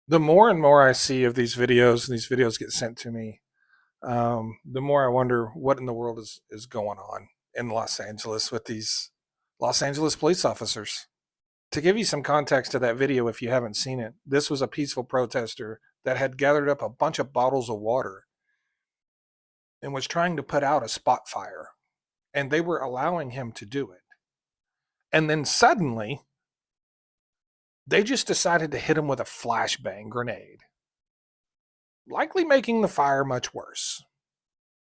The more and more I see of these videos, and these videos get sent to me, the more I wonder what in the world is going on in Los Angeles with these Los Angeles police officers. To give you some context to that video, if you haven't seen it, this was a peaceful protester that had gathered up a bunch of bottles of water and was trying to put out a spot fire, and they were allowing him to do it. And then suddenly, they just decided to hit him with a flashbang grenade, likely making the fire much worse.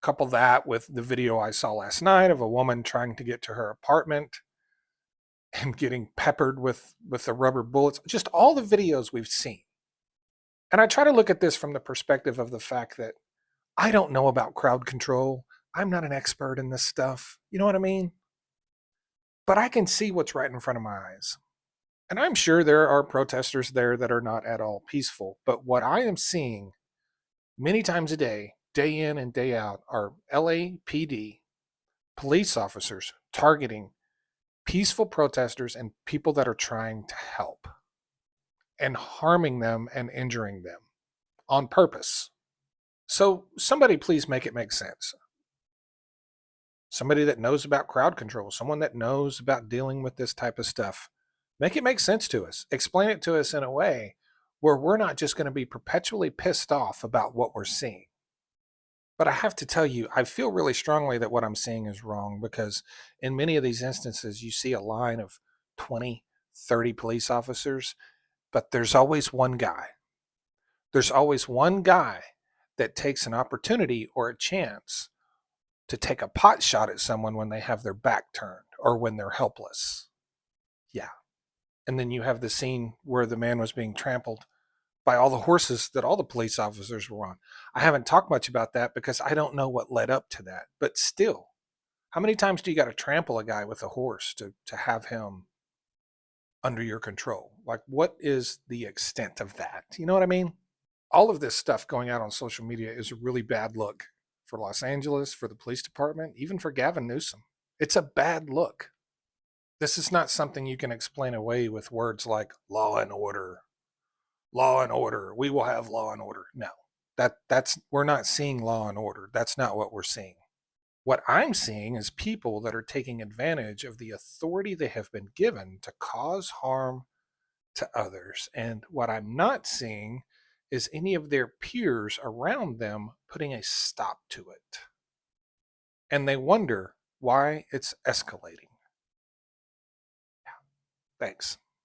Couple that with the video I saw last night of a woman trying to get to her apartment and getting peppered with the rubber bullets, just all the videos we've seen. And I try to look at this from the perspective of the fact that I don't know about crowd control. I'm not an expert in this stuff. You know what I mean? But I can see what's right in front of my eyes. And I'm sure there are protesters there that are not at all peaceful. But what I am seeing many times a day in and day out, are LAPD police officers targeting peaceful protesters and people that are trying to help and harming them and injuring them on purpose. So, somebody please make it make sense. Somebody that knows about crowd control, someone that knows about dealing with this type of stuff. Make it make sense to us. Explain it to us in a way where we're not just going to be perpetually pissed off about what we're seeing. But I have to tell you, I feel really strongly that what I'm seeing is wrong because in many of these instances, you see a line of 20, 30 police officers, but there's always one guy. There's always one guy that takes an opportunity or a chance to take a pot shot at someone when they have their back turned or when they're helpless. Yeah. And then you have the scene where the man was being trampled by all the horses that all the police officers were on. I haven't talked much about that because I don't know what led up to that. But still, how many times do you got to trample a guy with a horse to have him under your control? Like, what is the extent of that? You know what I mean? All of this stuff going out on social media is a really bad look for Los Angeles, for the police department, even for Gavin Newsom. It's a bad look. This is not something you can explain away with words like law and order. Law and order. We will have law and order. No. That's we're not seeing law and order. That's not what we're seeing. What I'm seeing is people that are taking advantage of the authority they have been given to cause harm to others. And what I'm not seeing is any of their peers around them putting a stop to it. And they wonder why it's escalating. Thanks.